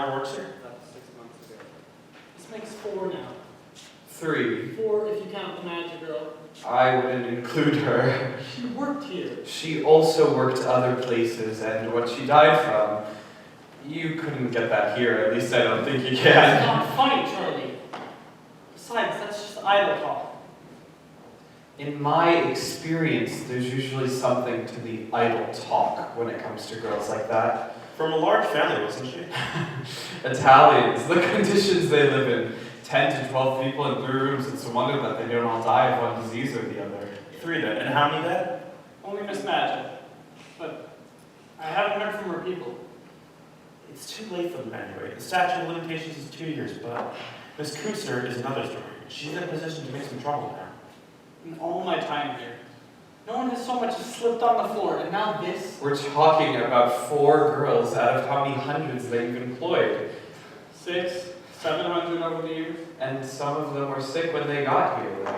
works here? That's 6 months ago. This makes 4 now. 3. 4 if you count the magic girl. I wouldn't include her. She worked here. She also worked other places, and what she died from, you couldn't get that here. At least I don't think you It's can. not funny, Charlie. Besides, that's just idle talk. In my experience, there's usually something to the idle talk when it comes to girls like that. From a large family, wasn't she? Italians, the conditions they live in. 10 to 12 people in 3 rooms, it's a wonder that they don't all die of one disease or the other. 3 then. And how many dead? Only Miss Magic. But I haven't heard from her people. It's too late for them anyway. The statute of limitations is 2 years, but Miss Kuster is another story. She's in a position to make some trouble now. In all my time here, no one has so much as slipped on the floor, and now this. We're talking about 4 girls out of how many hundreds that you've employed. 600, 700 over the years. And some of them were sick when they got here.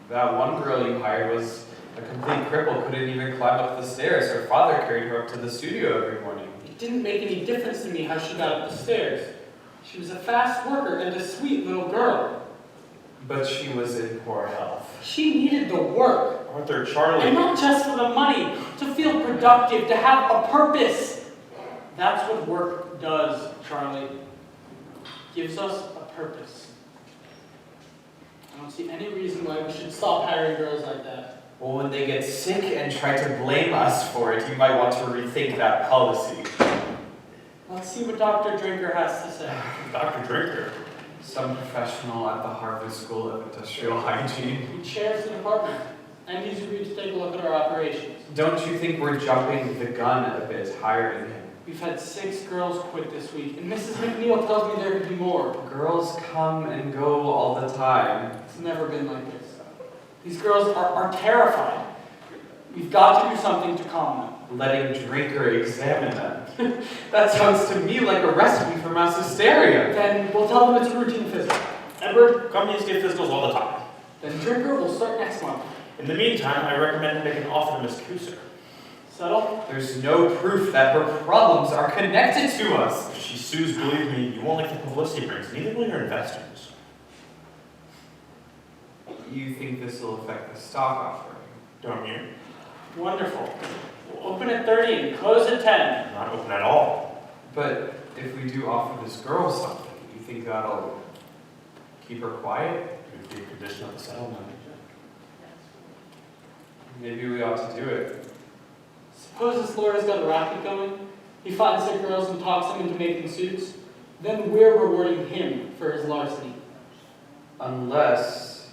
That one girl you hired was a complete cripple, couldn't even climb up the stairs. Her father carried her up to the studio every morning. It didn't make any difference to me how she got up the stairs. She was a fast worker and a sweet little girl. But she was in poor health. She needed the work. Arthur, Charlie. And not just for the money, to feel productive, to have a purpose. That's what work does, Charlie. Gives us a purpose. I don't see any reason why we should stop hiring girls like that. Well, when they get sick and try to blame us for it, you might want to rethink that policy. Let's see what Dr. Drinker has to say. Dr. Drinker. Some professional at the Harvard School of Industrial Hygiene. He chairs the department, and he's agreed to take a look at our operations. Don't you think we're jumping the gun a bit, hiring him? We've had 6 girls quit this week, and Mrs. McNeil tells me there could be more. Girls come and go all the time. It's never been like this. These girls are terrified. We've got to do something to calm them. Letting Drinker examine them. That sounds to me like a recipe for mass hysteria. Then we'll tell them it's a routine physical. Edward, Companies get physicals all the time. then Drinker will start next month. In the meantime, I recommend making an offer to Miss Kuster. Settle? There's no proof that her problems are connected to us. If she sues, believe me, you won't like the publicity it brings, neither will your investors. You think this will affect the stock offering? Don't you? Wonderful. We'll open at 30 and close at 10. Not open at all. But if we do offer this girl something, you think that'll keep her quiet? It would be a condition of the settlement. Maybe we ought to do it. Suppose this lawyer's got a racket going. He finds sick girls and talks them into making suits. Then we're rewarding him for his larceny. Unless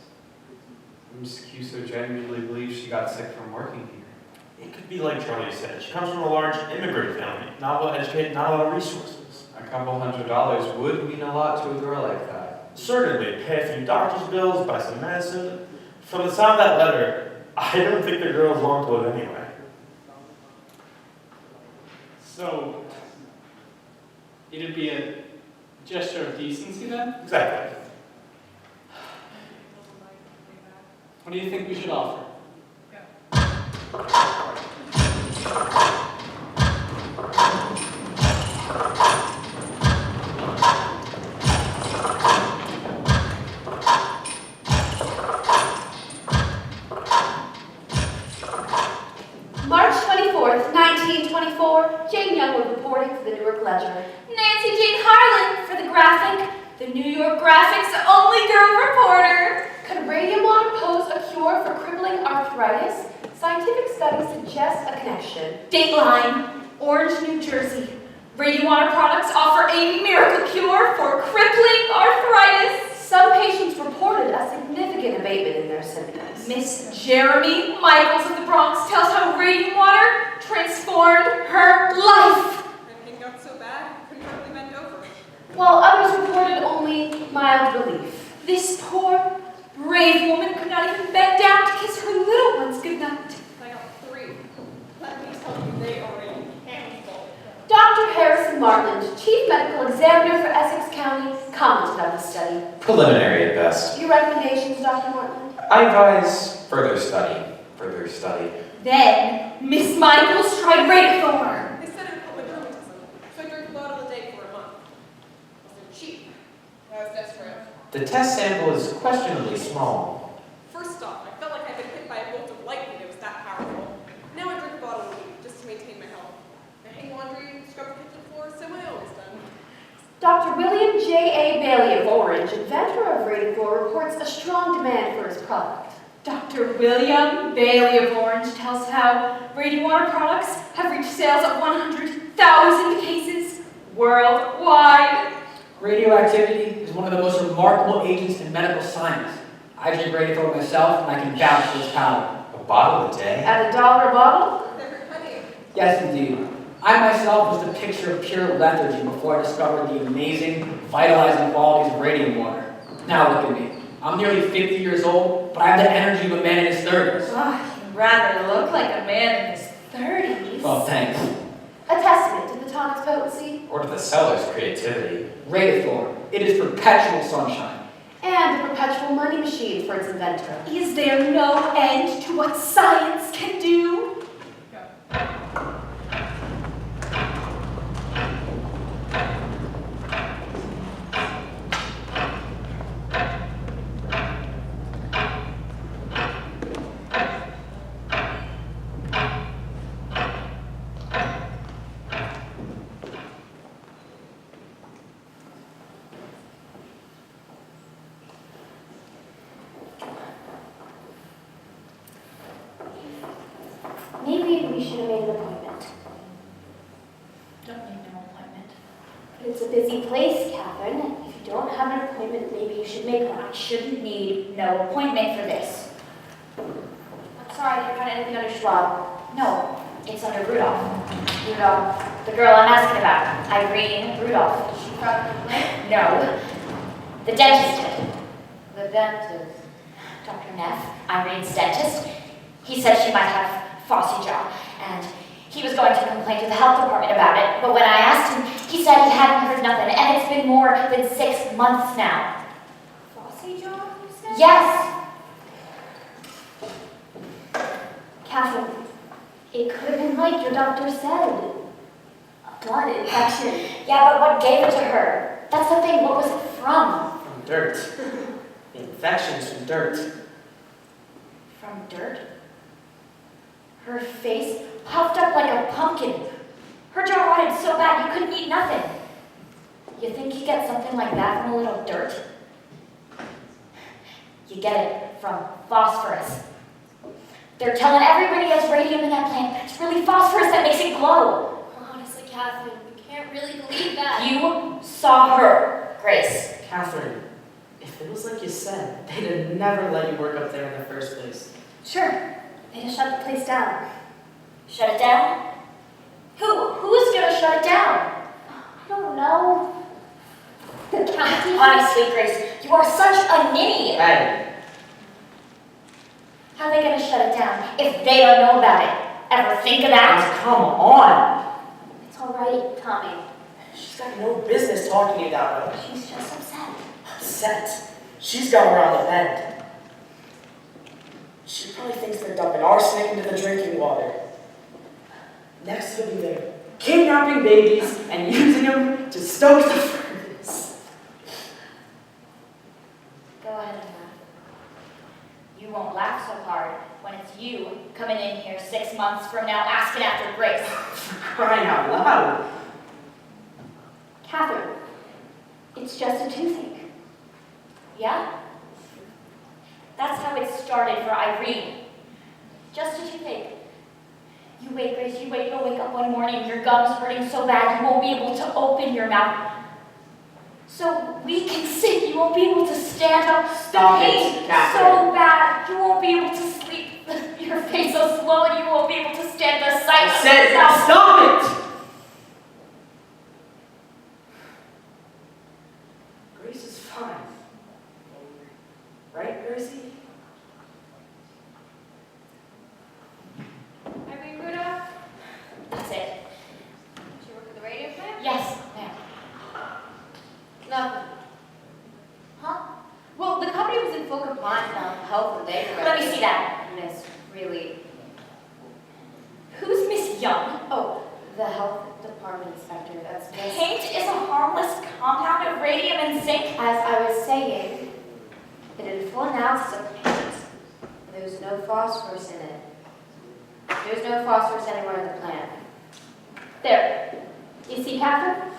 Miss Cuso genuinely believes she got sick from working here. It could be like Charlie said. She comes from a large immigrant family, not well educated, not a lot of resources. A couple $100 would mean a lot to a girl like that. Certainly, pay a few doctor's bills, buy some medicine. From the sound of that letter, I don't think the girl's long to live anyway. So, it'd be a gesture of decency then? Exactly. What do you think we should offer? March 24th, 1924, Jane Youngwood reporting for the Newark Ledger. Nancy Jane Harlan for the Graphic, the New York Graphic's only girl reporter. Could radium water pose a cure for crippling arthritis? Scientific studies suggest a connection. Dateline, Orange, New Jersey. Radium water products offer a miracle cure for crippling arthritis. Some patients reported a significant abatement in their symptoms. Miss Jeremy Michaels of the Bronx tells how radium water transformed her life. Everything got so bad, couldn't hardly bend over. While others reported only mild relief. This poor, brave woman could not even bend down to kiss her little ones goodnight. I got 3. Let me tell you, they are a handful. Dr. Harrison Martland, Chief Medical Examiner for Essex County, commented on the study. Preliminary at best. Your recommendations, Dr. Martland? I advise further study. Then, Miss Michaels tried Radithor. They said it would help with rheumatism, so I drink a bottle a day for a month. I was desperate. The test sample is questionably small. First off, I felt like I'd been hit by a bolt of lightning that was that powerful. Now I drink a bottle a week just to maintain my health. I hang laundry, scrub the kitchen floor, so my always done. Dr. William J.A. Bailey of Orange, inventor of Radifor, reports a strong demand for his product. Dr. William Bailey of Orange tells how Radiant Water products have reached sales of 100,000 cases worldwide. Radioactivity is one of the most remarkable agents in medical science. I drink Radiafor myself, and I can vouch for its power. A bottle a day? At $1 a bottle? Never honey. Yes, indeed. I myself was the picture of pure lethargy before I discovered the amazing, vitalizing qualities of radiant water. Now look at me. I'm nearly 50 years old, but I have the energy of a man in his 30s. You rather look like a man in his 30s. Oh, thanks. A testament to the tonic's potency. Or to the seller's creativity? Radiafor. It is perpetual sunshine. And a perpetual money machine for its inventor. Is there no end to what science can do? Maybe we should have made an appointment. Don't need no appointment. But it's a busy place, Catherine. If you don't have an appointment, maybe you should make one. I shouldn't need no appointment for this. I'm sorry, you're trying anything under Schwab. No, it's under Rudolph. Rudolph, the girl I'm asking about, Irene Rudolph. She brought the complaint? No, the dentist did. The dentist. Dr. Neff, Irene's dentist, he said she might have Fossey jaw, and he was going to complain to the health department about it, but when I asked him, he said he hadn't heard nothing, and it's been more than 6 months now. Fossey jaw, you said? Yes, Catherine, it could have been like your doctor said. A blood infection. yeah, but what gave it to her? That's the thing, what was it from? From dirt. The infection's from dirt. From dirt? Her face puffed up like a pumpkin. Her jaw rotted so bad you couldn't eat nothing. You think you get something like that from a little dirt? You get it from phosphorus. They're telling everybody there's radium in that plant. It's really phosphorus that makes it glow. Honestly, Catherine, we can't really believe that. You saw her, Grace. Catherine, if it was like you said, they'd have never let you work up there in the first place. Sure. They just shut the place down. Shut it down? Who's gonna shut it down? I don't know. The county? Honestly, Grace, you are such a ninny. Hey, How are they gonna shut it down if they don't know about it? Ever think of that? come on! It's all right, Tommy. She's got no business talking about it. She's just upset. Upset. She's got her on the bend. She probably thinks they're dumping arsenic into the drinking water. Next will be they're kidnapping babies and using them to stoke the furnace. Go ahead and laugh. You won't laugh so hard when it's you coming in here 6 months from now asking after Grace. Crying out loud. Catherine, it's just a toothache. Yeah? That's how it started for Irene. Just a toothache. You wait, Grace, you wait. You'll wake up one morning, your gums hurting so bad you won't be able to open your mouth. So we can sit, you won't be able to stand up. Stop the it, pain Catherine. so bad, you won't be able to sleep. Your face so swollen, you won't be able to stand the sight I of said, yourself. stop it! Grace is fine. Right, Gracie? Irene Rudolph, That's it. did you work at the radio plant? Yes, ma'am. Nothing. Huh? Well, the company was in full compliance on health and data. Let me see that. Miss, really. Who's Miss Young? Oh, the health department inspector. That's Miss. Paint is a harmless compound of radium and zinc. As I was saying, it had full ounces of paint. There was no phosphorus in it. There was no phosphorus anywhere in the plant. There. You see, Captain?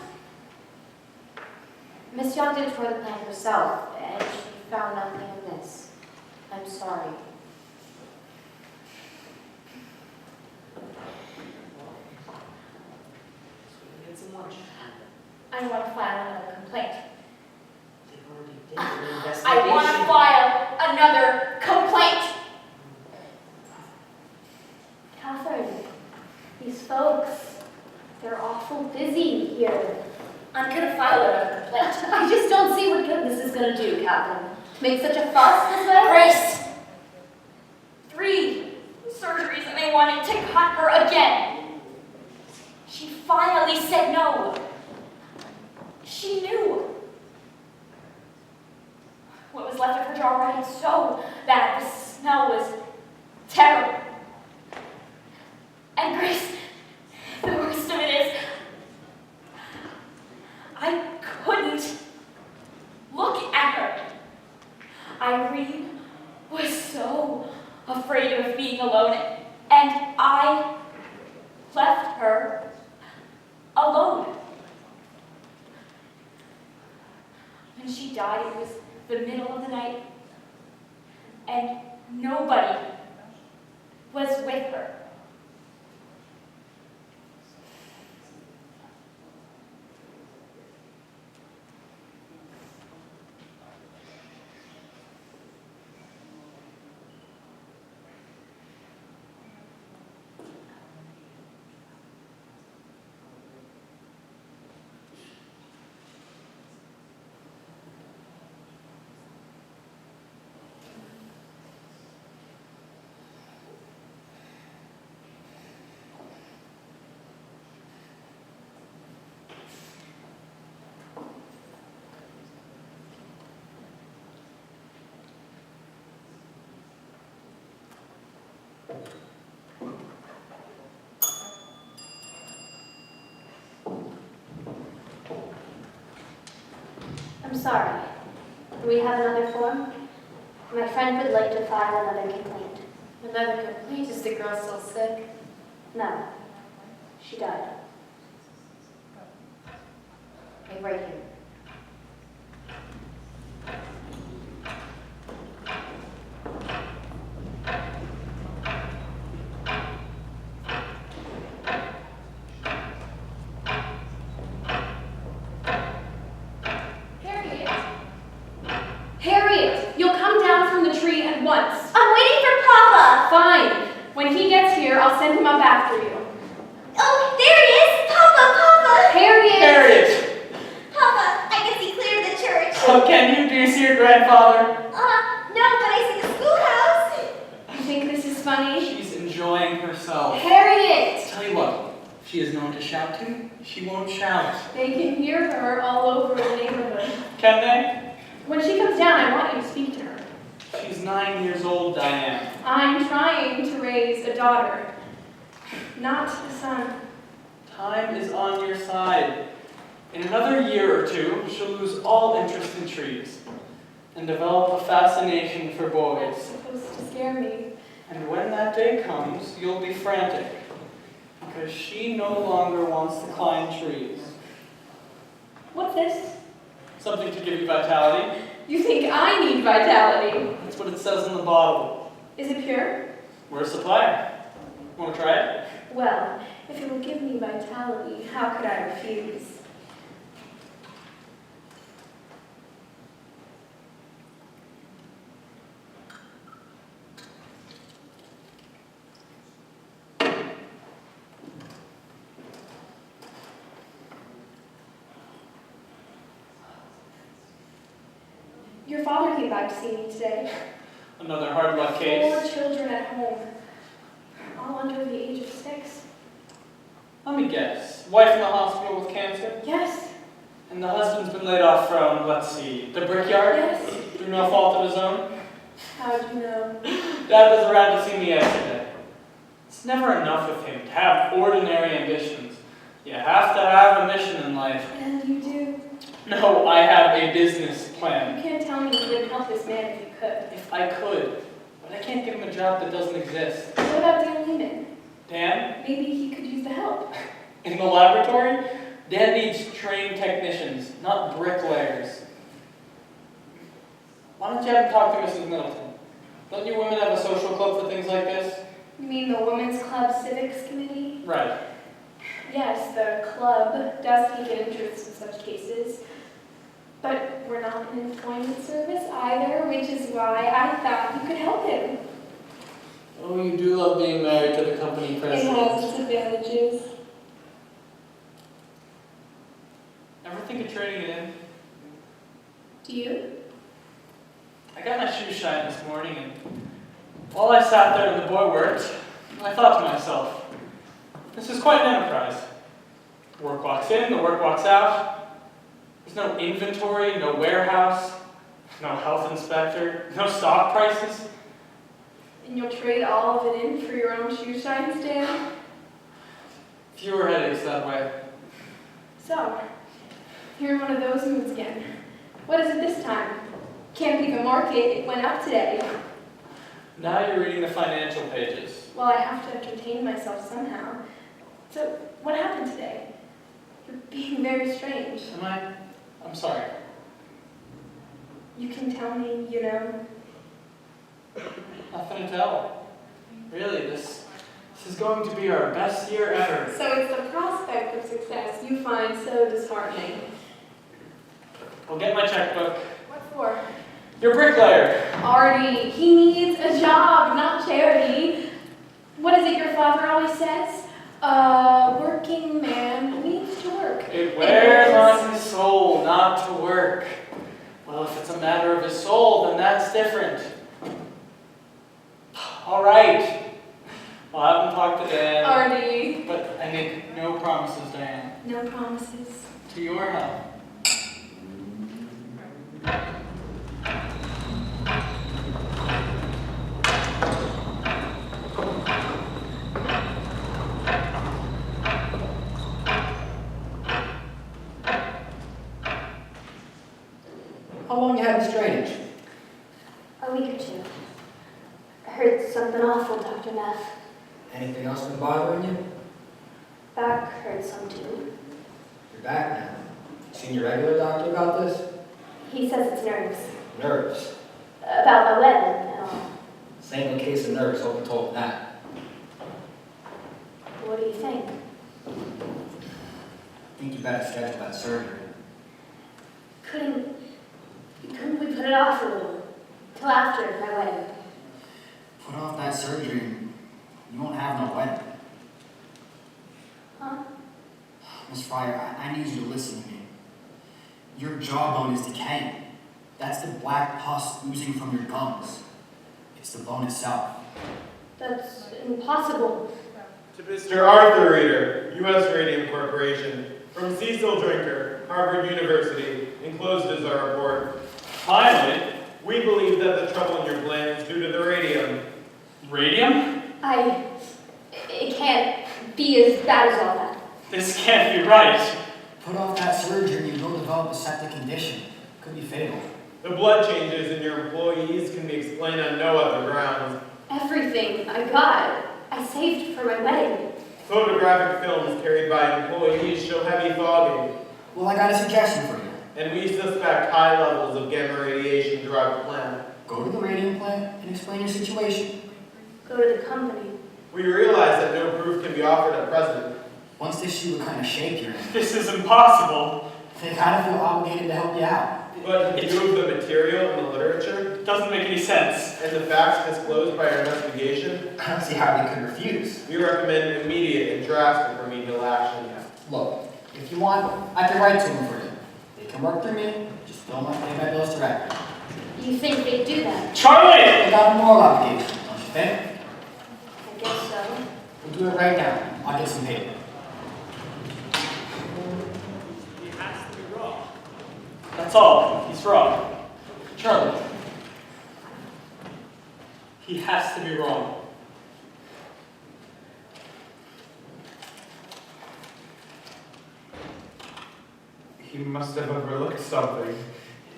Miss Young did tour the plant herself, and she found nothing amiss. I'm sorry. Get some lunch. I want to file another complaint. They've already did an investigation. I want to file another complaint. Catherine, these folks, they're awful busy here. I'm going to file another complaint. I just don't see what good this is going to do, Catherine. To make such a fuss this way? Grace! 3 surgeries and they wanted to cut her again. She finally said no. She knew. What was left of her jaw rotted so bad, the smell was terrible. And Grace, the worst of it is, I couldn't look at her. Irene was so afraid of being alone, and I left her alone. When she died, it was the middle of the night, and nobody was with her. I'm sorry. Do we have another form? My friend would like to file another complaint. Another complaint? Is the girl still sick? No. She died. Okay, right here. Harriet, you'll come down from the tree at once. I'm waiting for Papa! Fine. When he gets here, I'll send him up after you. Oh, there he is! Papa! Harriet! Harriet! Papa, I guess he cleared the church. Can you see your grandfather? No, but I see the schoolhouse. You think this is funny? She's enjoying herself. Harriet! Tell you what, she is known to shout to, she won't shout. They can hear her all over the neighborhood. Can they? When she comes down, I want you to speak to her. She's 9 years old, Diane. I'm trying to raise a daughter, not a son. Time is on your side. In another year or two, she'll lose all interest in trees and develop a fascination for That's boys. supposed to scare me. And when that day comes, you'll be frantic because she no longer wants to climb trees. What's this? Something to give you vitality. You think I need vitality? That's what it says in the bottle. Is it pure? We're a supplier. Want to try it? Well, if it will give me vitality, how could I refuse? Your father came back to see me today. Another hard luck 4 case. children at home, all under the age of 6. Let me guess. Wife in the hospital with cancer? Yes, And the husband's been laid off from, let's see, the brickyard? yes. Through no fault of his own? How'd you know? Dad was around to see me yesterday. It's never enough of him to have ordinary ambitions. You have to have a mission in life. And you do. No, I have a business plan. You can't tell me you wouldn't help this man if you could. If I could, but I can't give him a job that doesn't exist. What about Dan Lehman? Dan? Maybe he could use the help. In the laboratory? Dan needs trained technicians, not bricklayers. Why don't you have him talk to Mrs. Middleton? Don't you women have a social club for things like this? You mean the Women's Club Civics Committee? Right. Yes, the club does take an interest in such cases. But we're not an employment service either, which is why I thought you could help him. Oh, you do love being married to the company It president. has its advantages. Ever think of trading it in? Do you? I got my shoes shined this morning, and while I sat there and the boy worked, I thought to myself, this is quite an enterprise. The work walks in, the work walks out. There's no inventory, no warehouse, no health inspector, no stock prices. And you'll trade all of it in for your own shoe shine stand? Fewer headaches that way. So, you're in one of those moods again. What is it this time? Can't be the market, it went up today. Now you're reading the financial pages. Well, I have to entertain myself somehow. So, what happened today? You're being very strange. Am I? I'm sorry. You can tell me, you know. Nothing to tell. Really, this is going to be our best year ever. So it's the prospect of success you find so disheartening. I'll get my checkbook. What for? Your bricklayer. Artie, he needs a job, not charity. What is it your father always says? A working man needs to work. It wears on his soul not to work. Well, if it's a matter of his soul, then that's different. All right. I'll have him talk to Dan. Artie. But I make no promises, Diane. No promises. To your help. How long you had this drainage? A week or two. I heard something awful, Dr. Neff. Anything else been bothering you? Back hurt some too. You're back now. Seen your regular doctor about this? He says it's nerves. Nerves. About my wedding and all. Same case of nerves, hope you told him that. What do you think? I think you better schedule that surgery. Couldn't we put it off a little? Till after my wedding? Put off that surgery and you won't have no wedding. Huh? Miss Fryer, I need you to listen to me. Your jawbone is decaying. That's the black pus oozing from your gums. It's the bone itself. That's impossible. To Mr. Arthur Reeder, U.S. Radium Corporation, from Cecil Drinker, Harvard University, enclosed is our report. Finally, we believe that the trouble in your gland is due to the radium. Radium? It can't be as bad as all that. This can't be right. Put off that surgery and you will develop a septic condition. Could be fatal. The blood changes in your employees can be explained on no other grounds. Everything I got, I saved for my wedding. Photographic films carried by employees show heavy fogging, Well, I got a suggestion for you. and we suspect high levels of gamma radiation throughout the plant. Go to the radium plant and explain your situation. Go to the company. We realize that no proof can be offered at present. Once this shoe would kind of shake you, This is impossible. they kind of feel obligated to help you out. But in view of the material and the literature, It doesn't make any sense. and the facts disclosed by our investigation, I don't see how they could refuse. we recommend immediate and drastic remedial action. Look, if you want, I can write to them for you. They can work through me, just don't want to pay my bills directly. You think they'd do that? Charlie! They got a moral obligation, don't you think? I guess so. We'll do it right now. I'll get some paper. He has to be wrong. That's all. He's wrong. Charlie. He has to be wrong. He He must have overlooked something.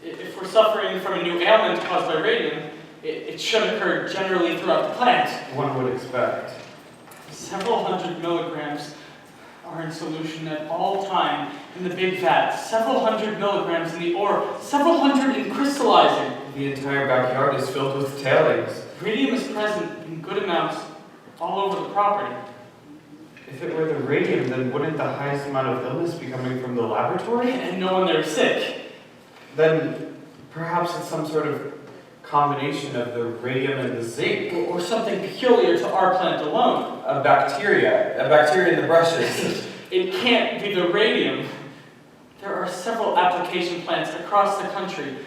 If we're suffering from a new ailment caused by radium, it should occur generally throughout the plant. One would expect. Several hundred milligrams are in solution at all time in the big vat. Several hundred milligrams in the ore. Several hundred in crystallizing. The entire backyard is filled with tailings. Radium is present in good amounts all over the property. If it were the radium, then wouldn't the highest amount of illness be coming from the laboratory? And no one there is sick. Then perhaps it's some sort of combination of the radium and the zinc. Or something peculiar to our plant alone. A bacteria in the brushes. It can't be the radium. There are several application plants across the country.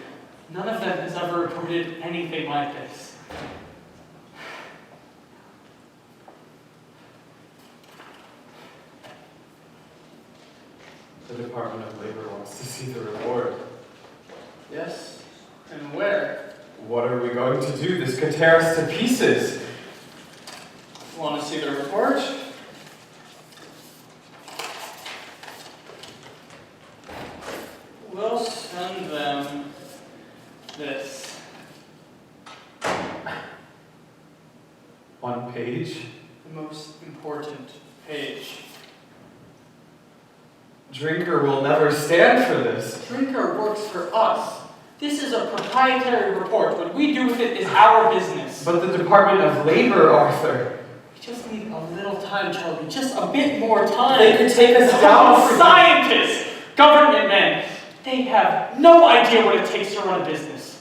None of them has ever reported anything like this. The Department of Labor wants to see the report. Yes? And where? What are we going to do? This could tear us to pieces. Want to see the report? We'll send them this. One page. The most important page. Drinker will never stand for this. Drinker works for us. This is a proprietary report. What we do with it is our business. But the Department of Labor, Arthur. We just need a little time, Charlie. Just a bit more time. They could take us down for Scientists, government men, they have no idea what it takes to run a business.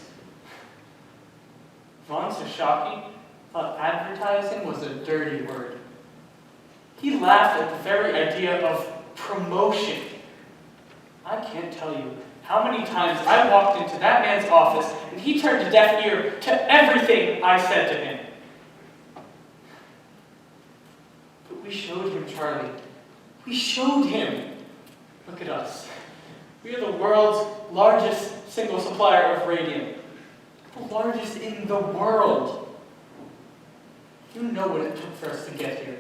Von Sashaki thought advertising was a dirty word. He laughed at the very idea of promotion. I can't tell you how many times I walked into that man's office and he turned a deaf ear to everything I said to him. But we showed him, Charlie. We showed him. Look at us. We are the world's largest single supplier of radium. The largest in the world. You know what it took for us to get here.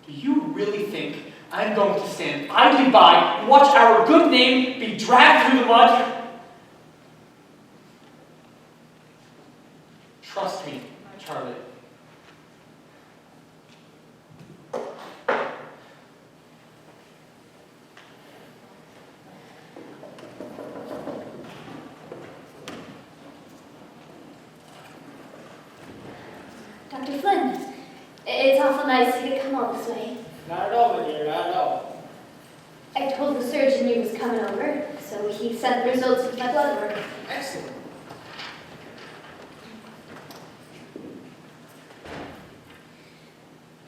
Do you really think I'm going to stand idly by and watch our good name be dragged through the mud? Trust me, Charlie. Dr. Flynn, it's awful nice of you to come all this way. Not at all, my dear, not at all. I told the surgeon you was coming over, so he sent the results of my blood work. Excellent.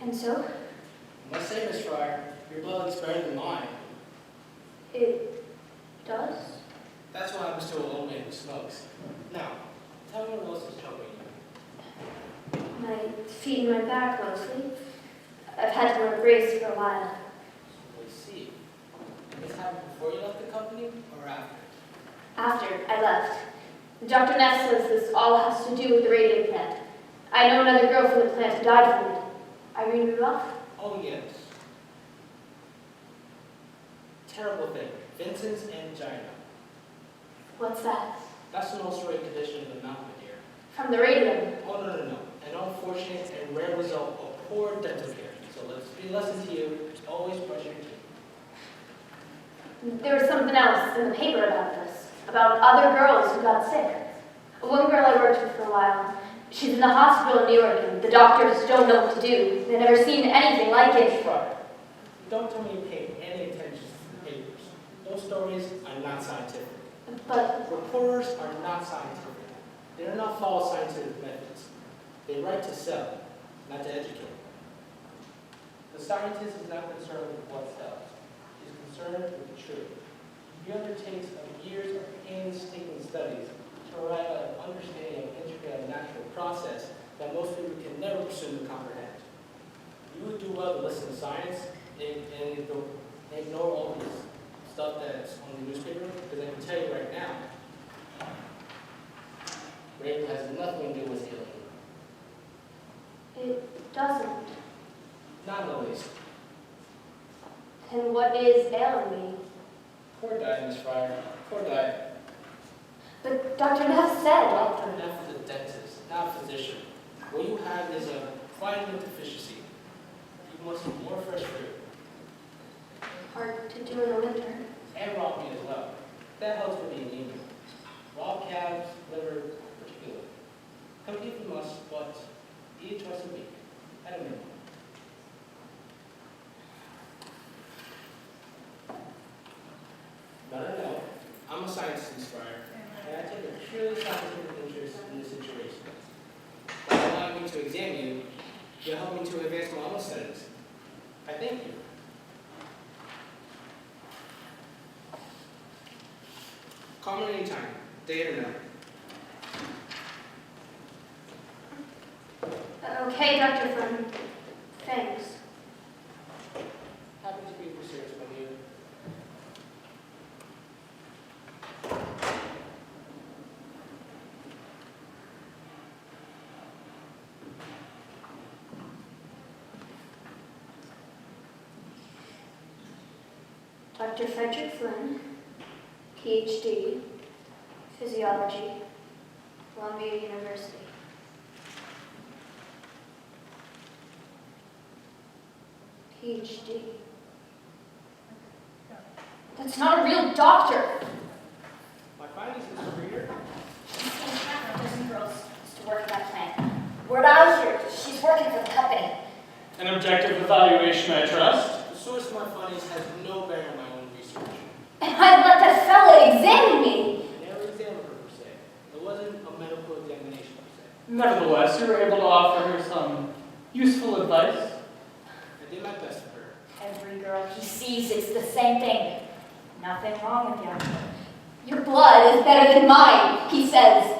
And so, I must say, Miss Fryer, your blood looks better than mine. it does? That's why I'm still an old man who smokes. Now, tell me what else is troubling you. My feet and my back, mostly. I've had to wear a brace for a while. Let's see. Did this happen before you left the company or after? After I left, Dr. Neff says this all has to do with the radium plant. I know another girl from the plant who died from it. Irene Rudolph? Oh, yes. Terrible thing. Vincent's angina. What's that? That's an ulcerative condition of the mouth, my dear. From the radium. Oh, no. An unfortunate and rare result of poor dental care. So let's be a lesson to you. Always brush your teeth. There was something else in the paper about this, about other girls who got sick. One girl I worked with for a while, she's in the hospital in New York, and the doctors don't know what to do. They've never seen anything like it. Fryer, don't tell me you pay any attention to the papers. Those stories are not scientific. But Reporters are not scientific. They do not follow scientific methods. They write to sell, not to educate. The scientist is not concerned with what sells. He's concerned with the truth. He undertakes years of painstaking studies to arrive at an understanding of intricate and natural process that most people can never presume to comprehend. You would do well to listen to science and ignore all this stuff that's on the newspaper, because I can tell you right now, rape has nothing to do with healing. it doesn't. Not in the least. And what is ailing me? Poor Di, Miss Fryer. Poor Di. But Dr. Neff said... Dr. Neff is a dentist, not a physician. What you have is a vitamin deficiency. You must eat more fresh fruit. Hard to do in the winter. And raw meat as well. That helps with the anemia. Raw calves, liver, particularly. Cook if you must, but eat it twice a week, at a minimum. No. I'm a scientist, Miss Fryer, and I take a purely scientific interest in this situation. By allowing me to examine you, you'll help me to advance my own studies. I thank you. Call me anytime, day or night. Okay, Dr. Flynn. Thanks. Happy to be of service, my dear. Dr. Frederick Flynn, PhD, Physiology, Columbia University. PhD. That's not a real doctor. My findings, Mr. Reader. She's seen half a dozen girls used to work in that plant. Word out here, she's working for the company. An objective evaluation, I trust. The source of my findings has no bearing on my own research. And I'd let that fella examine me. I never examined her per se. It wasn't a medical examination per se. Nevertheless, you were able to offer her some useful advice. I did my best for her. Every girl he sees, it's the same thing. Nothing wrong with you. Your blood is better than mine, he says.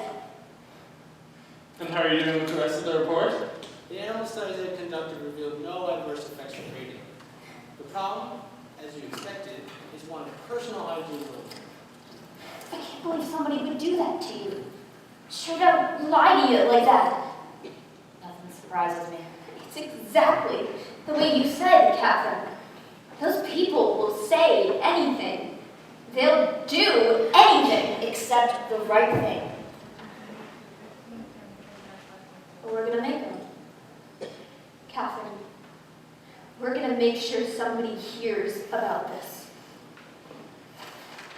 And how are you doing with the rest of the report? The animal studies I conducted revealed no adverse effects from breeding. The problem, as you expected, is one of personal hygiene. I can't believe somebody would do that to you. Straight out lie to you like that. Nothing surprises me. It's exactly the way you said, Catherine. Those people will say anything. They'll do anything Except the right thing. but we're gonna make them. Catherine, we're gonna make sure somebody hears about this.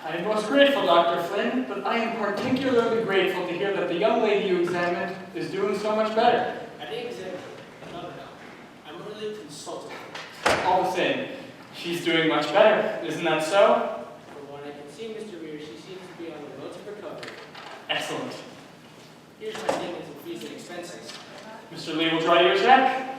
I am most grateful, Dr. Flynn, but I am particularly grateful to hear that the young lady you examined is doing so much better. I didn't examine her. No. I'm really consulting her. All the same, she's doing much better, isn't that so? From what I can see, Mr. Reader, she seems to be on the road to recovery. Excellent. Here's my statements of fees and expenses. Mr. Lee will draw you a check.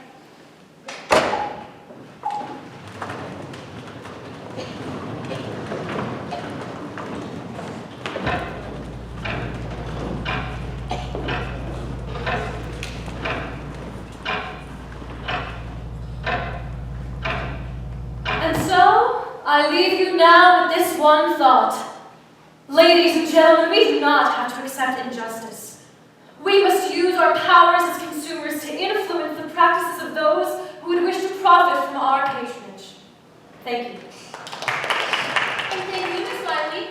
And so, I leave you now with this one thought. Ladies and gentlemen, we do not have to accept injustice. We must use our powers as consumers to influence the practices of those who would wish to profit from our patronage. Thank you. And thank you, Ms. Wiley.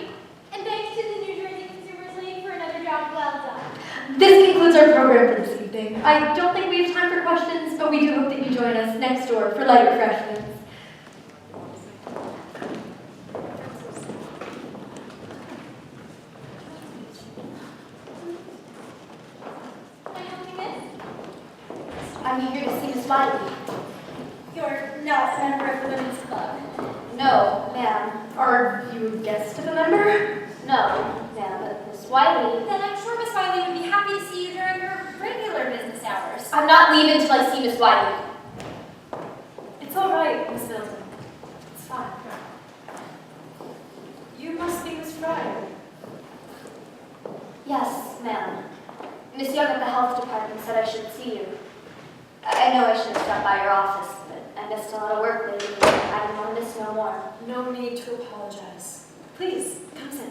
And thanks to the New Jersey Consumers League for another job well done. This concludes our program for this evening. I don't think we have time for questions, but we do hope that you join us next door for light refreshments. Can I help you, miss? I'm here to see Miss Wiley. You're not a member of the Women's Club. No, ma'am. Are you a guest of a member? No, ma'am, but Miss Wiley. Then I'm sure Miss Wiley would be happy to see you during her regular business hours. I'm not leaving until I see Miss Wiley. It's all right, Miss Milton. It's fine. You must be Miss Fryer. Yes, ma'am. Miss Young at the health department said I should see you. I know I should have stopped by your office, but I missed a lot of work lately, and I didn't want to miss no more. No need to apologize. Please, come sit.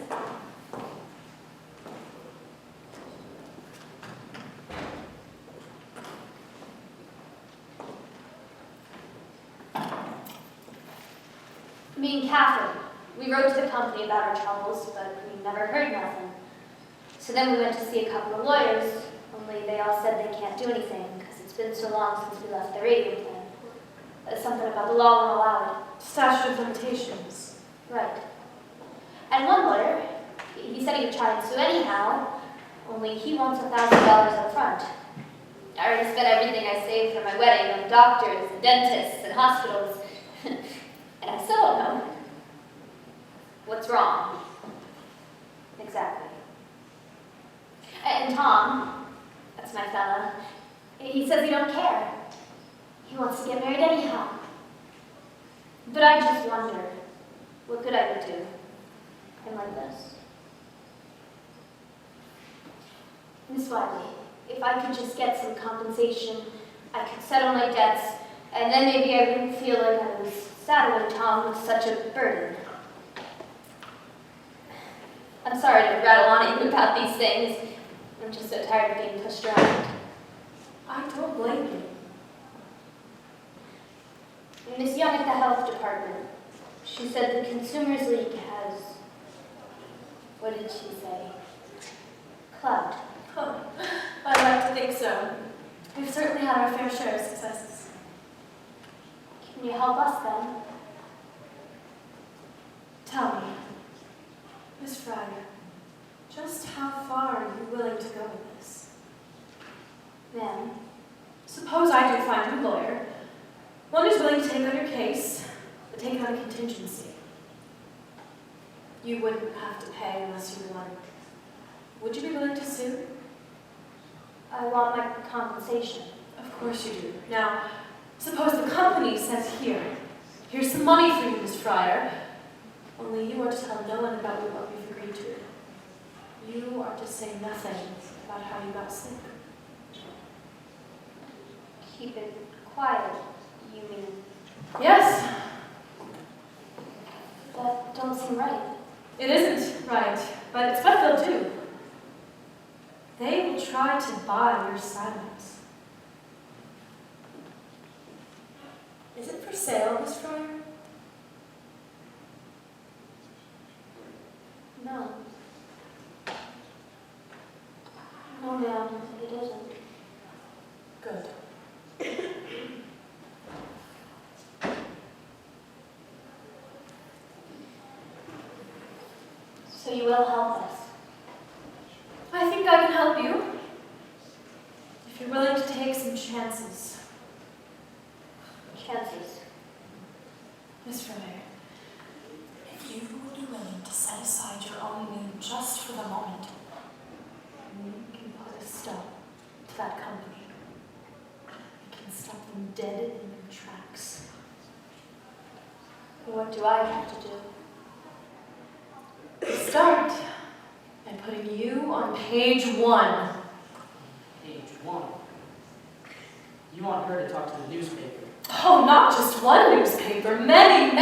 Me and Catherine, We wrote to the company about our troubles, but we never heard nothing. So then we went to see a couple of lawyers, only they all said they can't do anything because it's been so long since we left the radio plant. Something about the law won't allow it. Statute of limitations. Right. And one lawyer, he said he would try and sue anyhow, only he wants $1,000 up front. I already spent everything I saved for my wedding on doctors and dentists and hospitals, and I still don't know what's wrong. Exactly. And Tom, that's my fella, he says he don't care. He wants to get married anyhow. But I just wonder, what good I would do him like this. Miss Wiley, if I could just get some compensation, I could settle my debts, and then maybe I wouldn't feel like I was saddling Tom with such a burden. I'm sorry to rattle on at you about these things. I'm just so tired of being pushed around. I don't blame you. Miss Young at the health department, she said the Consumers League has, what did she say? Clubbed. Oh, I'd like to think so. We've certainly had our fair share of successes. Can you help us then? Tell me, Miss Fryer, just how far are you willing to go with this? Ma'am, Suppose I do find you a lawyer, one who's willing to take on your case, but take on a contingency. You wouldn't have to pay unless you won. Would you be willing to sue? I want my compensation. Of course you do. Now, suppose the company says here's some money for you, Miss Fryer. Only you are to tell no one about what we've agreed to. You are to say nothing about how you got sick. Keep it quiet, you mean? Yes, That don't seem right. it isn't right, but it's what they'll do. They will try to buy your silence. Is it for sale, Miss Fryer? No. No, ma'am, it isn't. Good. So you will help us? I think I can help you. If you're willing to take some chances. Chances. Miss Fryer, if you would be willing to set aside your own mood just for the moment, you can put a stop to that company. You can stop them dead in their tracks. What do I have to do? Start by putting you on page 1. Page 1. You want her to talk to the newspaper. Oh, not just one newspaper, many,